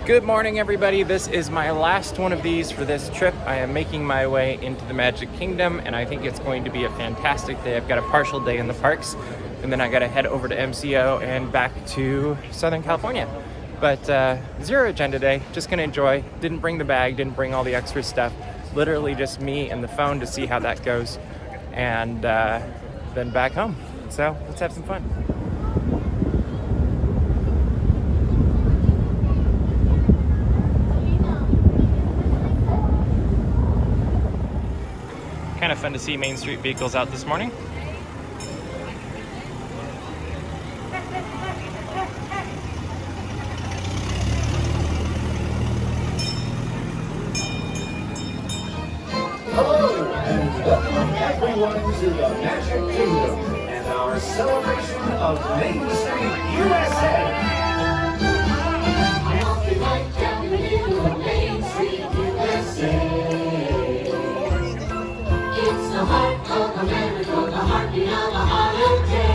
Good morning, everybody. This is my last one of these for this trip. I am making my way into the Magic Kingdom, and I think it's going to be a fantastic day. I've got a partial day in the parks, and then I got to head over to MCO and back to Southern California. But zero agenda day, just gonna enjoy. Didn't bring the bag, didn't bring all the extra stuff. Literally just me and the phone to see how that goes, and then back home. So let's have some fun. Kind of fun to see Main Street vehicles out this morning. Hello, and welcome everyone to the Magic Kingdom and our celebration of Main Street, USA. I'll be right down the middle of Main Street, USA. It's the heart of America, the heartbeat of a holiday.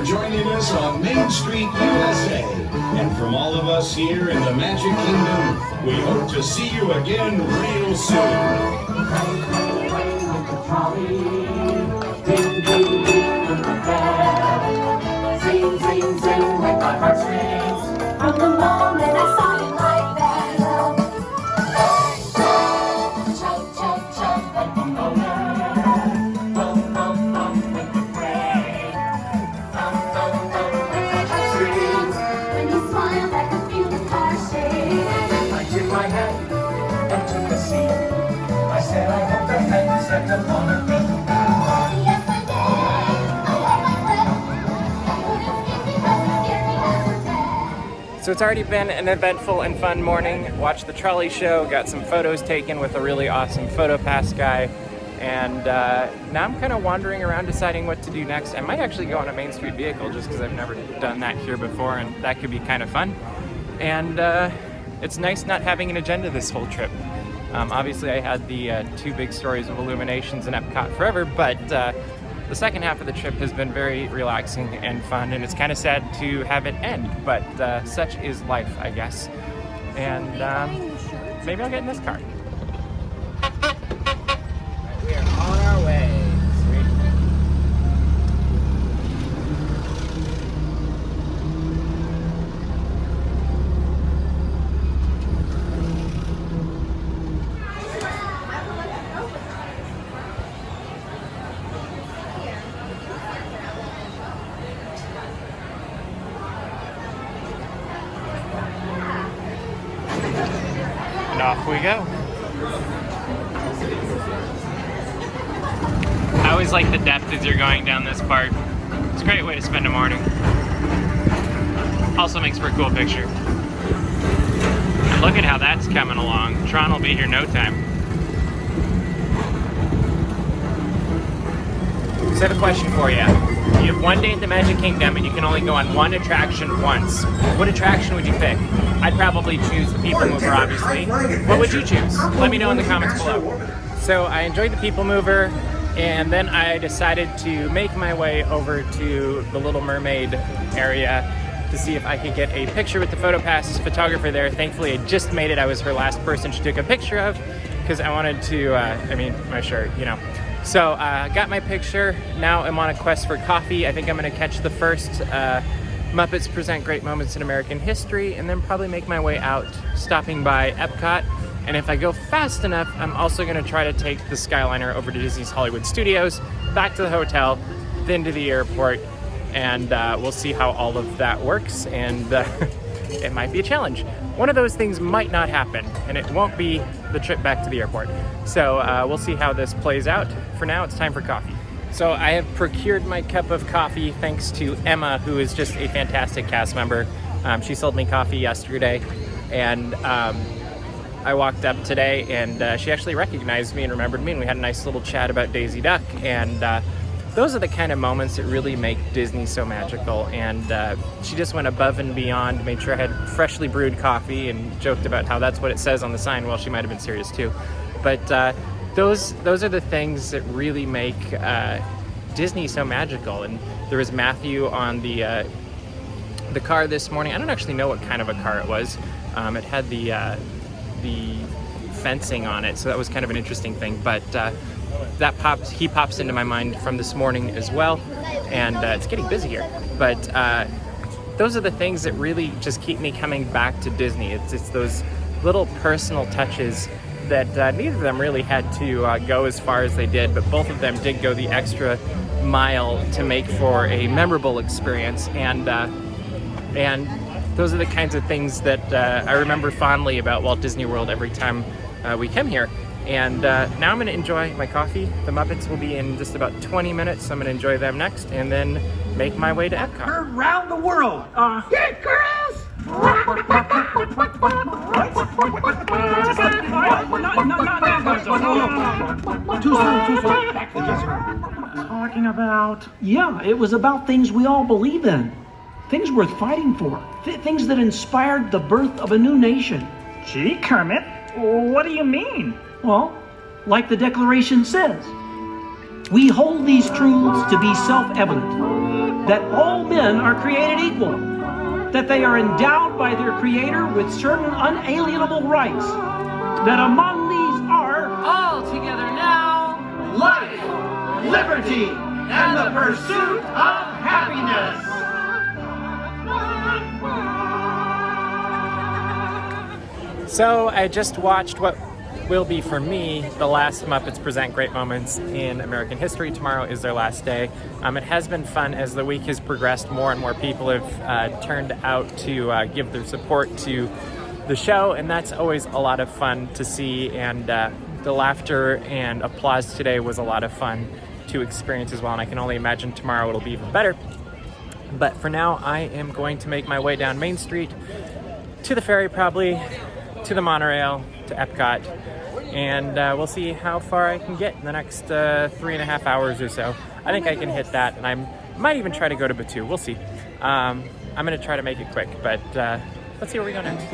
Joining us on Main Street, USA. And from all of us here in the Magic Kingdom, we hope to see you again real soon. Zing, zing, zing, make my heart sings. From the moment I saw you like that. Chug, chug, chug, like the motor. Bum, bum, bum, with the brake. When you smile, I can feel the car shake. I tipped my head and took a seat. I said, I hope the head stepped upon a beat. Yes, I did. I had my breath. I couldn't speak because it scared me half to death. So it's already been an eventful and fun morning. Watched the trolley show, got some photos taken with a really awesome PhotoPass guy. And now I'm kind of wandering around deciding what to do next. I might actually go on a Main Street vehicle just because I've never done that here before, and that could be kind of fun. And it's nice not having an agenda this whole trip. Obviously I had the 2 big stories of Illuminations and Epcot Forever, but the second half of the trip has been very relaxing and fun, and it's kind of sad to have it end, but such is life, I guess. And maybe I'll get in this car. We are on our way. Sweet. And off we go. I always like the depth as you're going down this part. It's a great way to spend a morning. Also makes for a cool picture. And look at how that's coming along. Tron will be here no time. So I have a question for you. You have one day at the Magic Kingdom and you can only go on one attraction once. What attraction would you pick? I'd probably choose the People Mover, obviously. What would you choose? Let me know in the comments below. So I enjoyed the People Mover, and then I decided to make my way over to the Little Mermaid area to see if I could get a picture with the PhotoPass photographer there. Thankfully, I just made it. I was her last person she took a picture of because I wanted to, my shirt, you know. So got my picture. Now I'm on a quest for coffee. I think I'm going to catch the first Muppets Present Great Moments in American History, and then probably make my way out, stopping by Epcot. And if I go fast enough, I'm also going to try to take the Skyliner over to Disney's Hollywood Studios, back to the hotel, then to the airport, and we'll see how all of that works, and it might be a challenge. One of those things might not happen, and it won't be the trip back to the airport. So we'll see how this plays out. For now, it's time for coffee. So I have procured my cup of coffee thanks to Emma, who is just a fantastic cast member. She sold me coffee yesterday, and I walked up today, and she actually recognized me and remembered me, and we had a nice little chat about Daisy Duck, and those are the kind of moments that really make Disney so magical. And she just went above and beyond, made sure I had freshly brewed coffee, and joked about how that's what it says on the sign. Well, she might have been serious too. But those are the things that really make Disney so magical. And there was Matthew on the car this morning. I don't actually know what kind of a car it was. It had the fencing on it, so that was kind of an interesting thing. But he pops into my mind from this morning as well, and it's getting busy here. But those are the things that really just keep me coming back to Disney. It's those little personal touches that neither of them really had to go as far as they did, but both of them did go the extra mile to make for a memorable experience. And those are the kinds of things that I remember fondly about Walt Disney World every time we come here. And now I'm going to enjoy my coffee. The Muppets will be in just about 20 minutes, so I'm going to enjoy them next, and then make my way to Epcot. Around the world. Get girls! Too soon. Back to the dressing room. Talking about... Yeah, it was about things we all believe in. Things worth fighting for. Things that inspired the birth of a new nation. Gee, Kermit, what do you mean? Well, like the Declaration says, we hold these truths to be self-evident, that all men are created equal, that they are endowed by their Creator with certain unalienable rights, that among these are All together now. life, liberty, and the pursuit of happiness. So I just watched what will be, for me, the last Muppets Present Great Moments in American History. Tomorrow is their last day. It has been fun as the week has progressed. More and more people have turned out to give their support to the show, and that's always a lot of fun to see. And the laughter and applause today was a lot of fun to experience as well, and I can only imagine tomorrow it'll be even better. But for now, I am going to make my way down Main Street to the ferry, probably to the monorail, to Epcot, and we'll see how far I can get in the next 3.5 hours or so. I think I can hit that, and I might even try to go to Batu. We'll see. I'm going to try to make it quick, but let's see where we go next.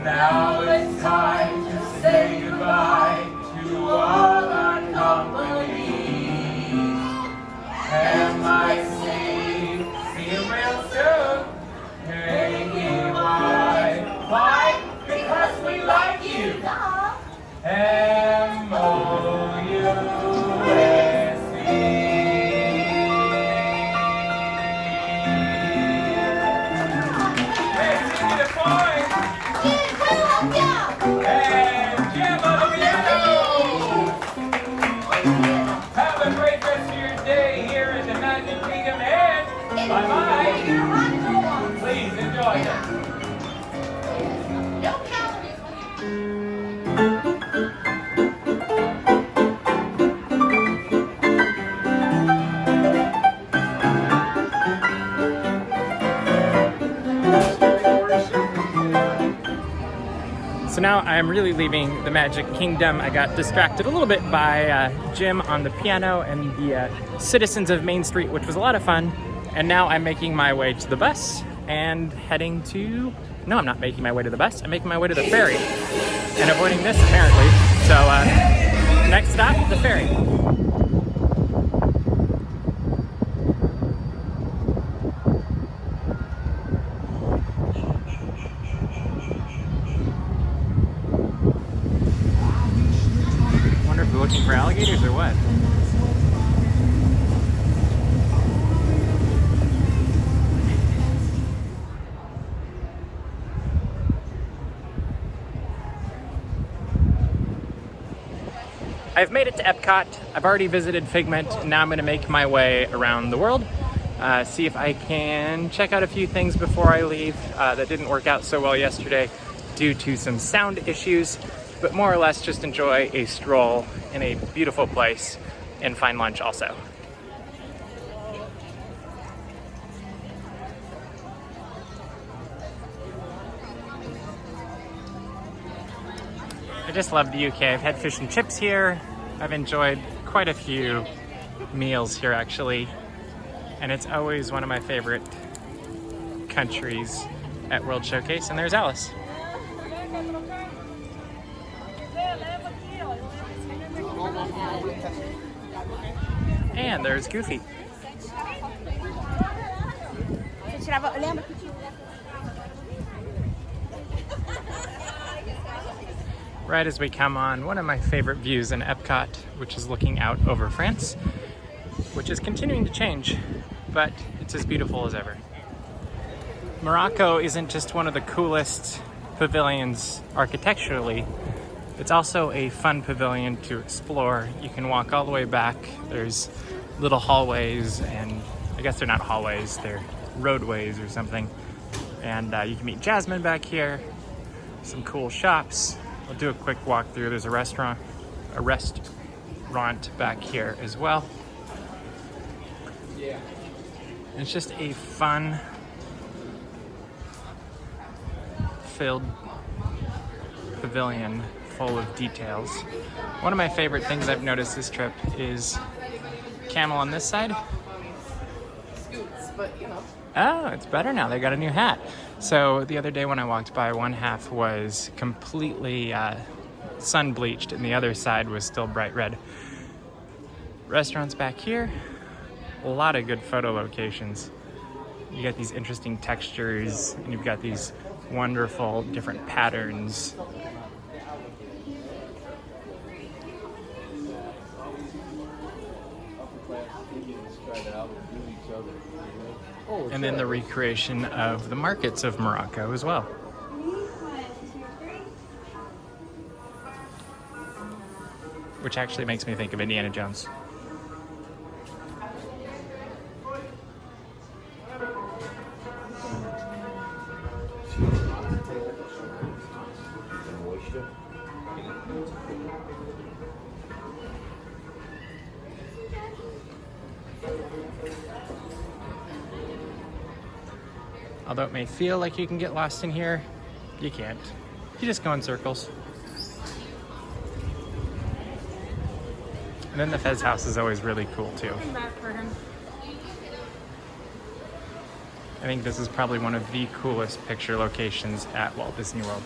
Now it's time to say goodbye to all our company. And I see you real soon. Hey, why? Because we like you. I'm really leaving the Magic Kingdom. I got distracted a little bit by Jim on the piano and the citizens of Main Street, which was a lot of fun. And now I'm making my way to the bus and heading to... No, I'm not making my way to the bus. I'm making my way to the ferry and avoiding this apparently. So next stop, the ferry. Wonder if we're looking for alligators or what? I've made it to Epcot. I've already visited Figment, and now I'm going to make my way around the world, see if I can check out a few things before I leave. That didn't work out so well yesterday due to some sound issues, but more or less just enjoy a stroll in a beautiful place and find lunch also. I just love the UK. I've had fish and chips here. I've enjoyed quite a few meals here actually. And it's always one of my favorite countries at World Showcase. And there's Alice. And there's Goofy. Right as we come on one of my favorite views in Epcot, which is looking out over France, which is continuing to change, but it's as beautiful as ever. Morocco isn't just one of the coolest pavilions architecturally, it's also a fun pavilion to explore. You can walk all the way back. There's little hallways, and I guess they're not hallways, they're roadways or something. And you can meet Jasmine back here, some cool shops. I'll do a quick walk through. There's a restaurant back here as well. It's just a fun filled pavilion full of details. One of my favorite things I've noticed this trip is camel on this side. Oh, it's better now. They got a new hat. So the other day when I walked by, one half was completely sun bleached and the other side was still bright red. Restaurants back here, a lot of good photo locations. You got these interesting textures and you've got these wonderful different patterns. And then the recreation of the markets of Morocco as well. Which actually makes me think of Indiana Jones. Although it may feel like you can get lost in here, you can't. You just go in circles. And then the Fez house is always really cool too. I think this is probably one of the coolest picture locations at Walt Disney World.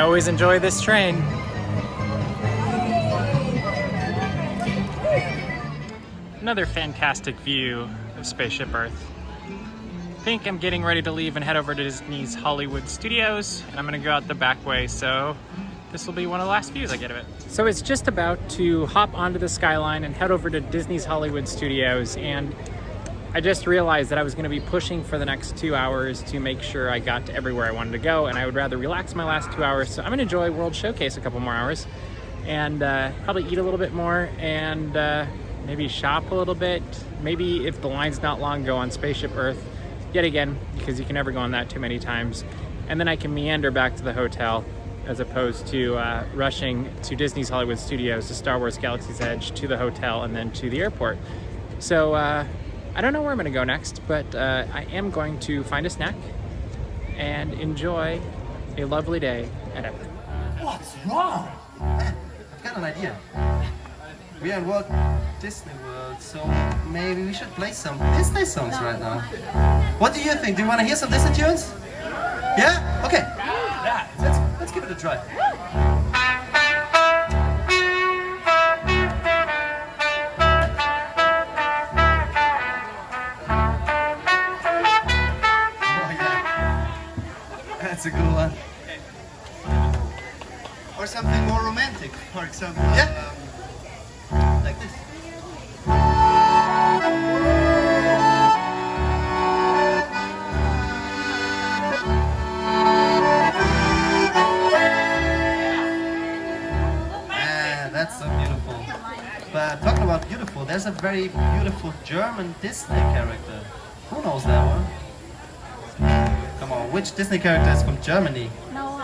always enjoy this train. Another fantastic view of Spaceship Earth. I think I'm getting ready to leave and head over to Disney's Hollywood Studios, and I'm gonna go out the back way, so this will be one of the last views I get of it. So it's just about to hop onto the Skyline and head over to Disney's Hollywood Studios, and I just realized that I was gonna be pushing for the next 2 hours to make sure I got to everywhere I wanted to go, and I would rather relax my last 2 hours, so I'm gonna enjoy World Showcase a couple more hours, and probably eat a little bit more, and maybe shop a little bit. Maybe if the line's not long, go on Spaceship Earth yet again, because you can never go on that too many times. And then I can meander back to the hotel as opposed to rushing to Disney's Hollywood Studios, to Star Wars Galaxy's Edge, to the hotel, and then to the airport. So I don't know where I'm gonna go next, but I am going to find a snack and enjoy a lovely day at Epcot. What's wrong? I've got an idea. We are in Walt Disney World, so maybe we should play some Disney songs right now. What do you think? Do you want to hear some Disney tunes? Yeah? Okay. Let's give it a try. Oh yeah, that's a good one. Or something more romantic, for example. Yeah. Like this. That's so beautiful. But talking about beautiful, there's a very beautiful German Disney character. Who knows that one? Come on, which Disney character is from Germany? No.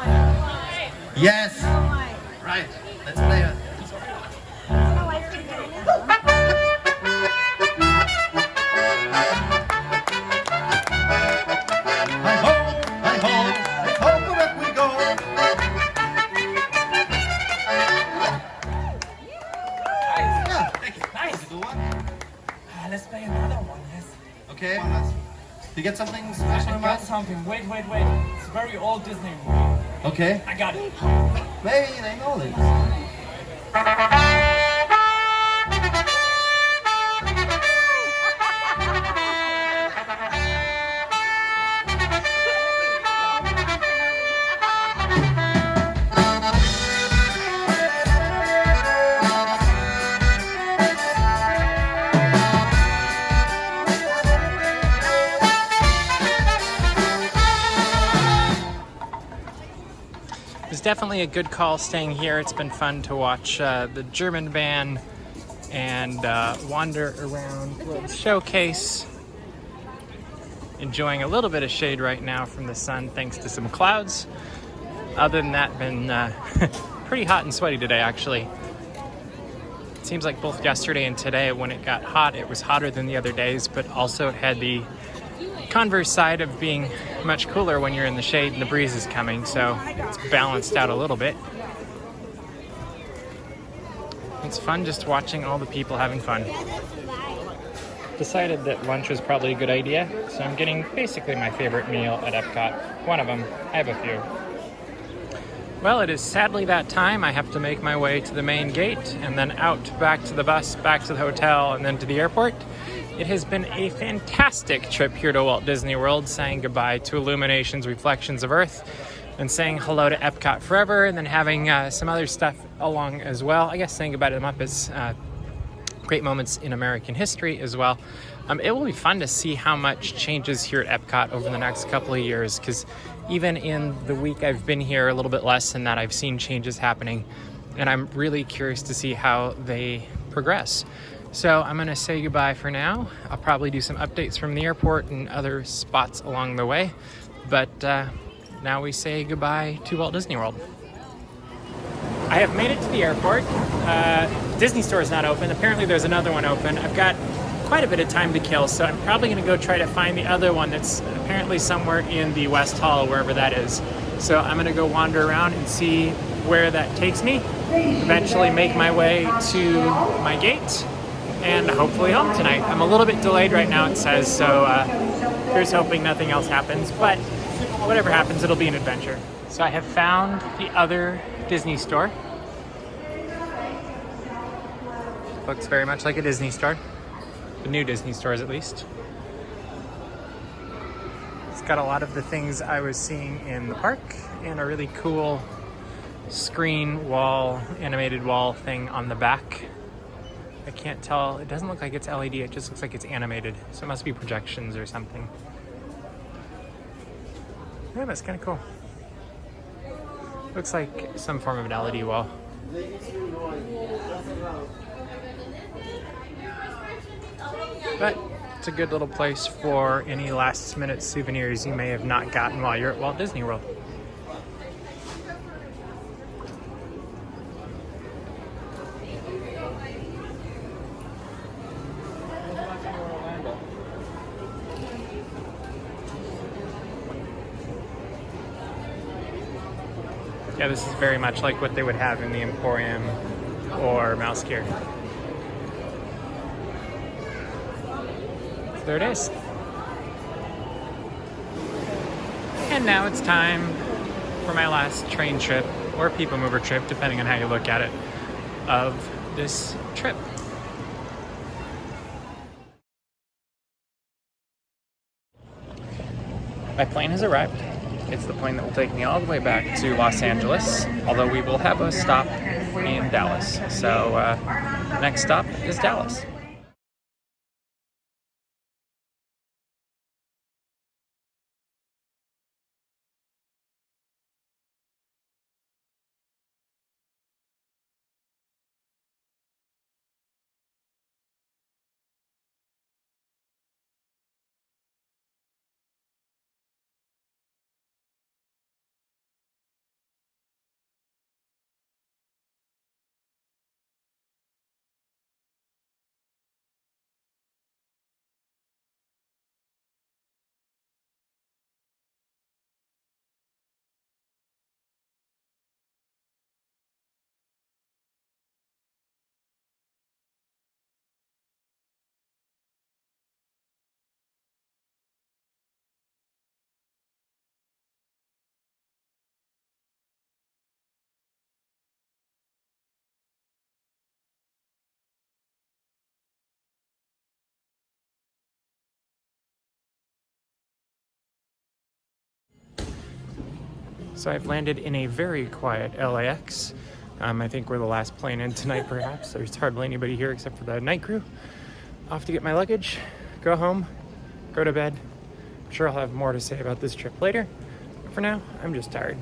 Yes! Right, let's play it. Let's play another one, yes. Okay. You get something special I in got mind? something. Wait. It's a very old Disney movie. Okay. I got it. Maybe they know this. It was definitely a good call staying here. It's been fun to watch the German van and wander around World Showcase. Enjoying a little bit of shade right now from the sun thanks to some clouds. Other than that, been pretty hot and sweaty today actually. It seems like both yesterday and today when it got hot, it was hotter than the other days, but also it had the converse side of being much cooler when you're in the shade and the breeze is coming, so it's balanced out a little bit. It's fun just watching all the people having fun. Decided that lunch was probably a good idea, so I'm getting basically my favorite meal at Epcot. One of them. I have a few. Well, it is sadly that time. I have to make my way to the main gate and then out back to the bus, back to the hotel, and then to the airport. It has been a fantastic trip here to Walt Disney World, saying goodbye to Illuminations Reflections of Earth and saying hello to Epcot Forever, and then having some other stuff along as well. I guess saying goodbye to the Muppets, great moments in American history as well. It will be fun to see how much changes here at Epcot over the next couple of years, because even in the week I've been here, a little bit less than that, I've seen changes happening, and I'm really curious to see how they progress. So I'm gonna say goodbye for now. I'll probably do some updates from the airport and other spots along the way, but now we say goodbye to Walt Disney World. I have made it to the airport. Disney Store is not open. Apparently there's another one open. I've got quite a bit of time to kill, so I'm probably gonna go try to find the other one that's apparently somewhere in the West Hall, wherever that is. So I'm gonna go wander around and see where that takes me, eventually make my way to my gate, and hopefully home tonight. I'm a little bit delayed right now, it says, so here's hoping nothing else happens, but whatever happens, it'll be an adventure. So I have found the other Disney store. Looks very much like a Disney store. The new Disney stores, at least. It's got a lot of the things I was seeing in the park and a really cool screen wall, animated wall thing on the back. I can't tell. It doesn't look like it's LED. It just looks like it's animated. So it must be projections or something. Yeah, that's kind of cool. Looks like some form of an LED wall. But it's a good little place for any last minute souvenirs you may have not gotten while you're at Walt Disney World. Yeah, this is very much like what they would have in the Emporium or Mouse Gear. So there it is. And now it's time for my last train trip, or people mover trip, depending on how you look at it, of this trip. My plane has arrived. It's the plane that will take me all the way back to Los Angeles, although we will have a stop in Dallas. So next stop is Dallas. So I've landed in a very quiet LAX. I think we're the last plane in tonight, perhaps. There's hardly anybody here except for the night crew. Off to get my luggage, go home, go to bed. I'm sure I'll have more to say about this trip later. But for now, I'm just tired.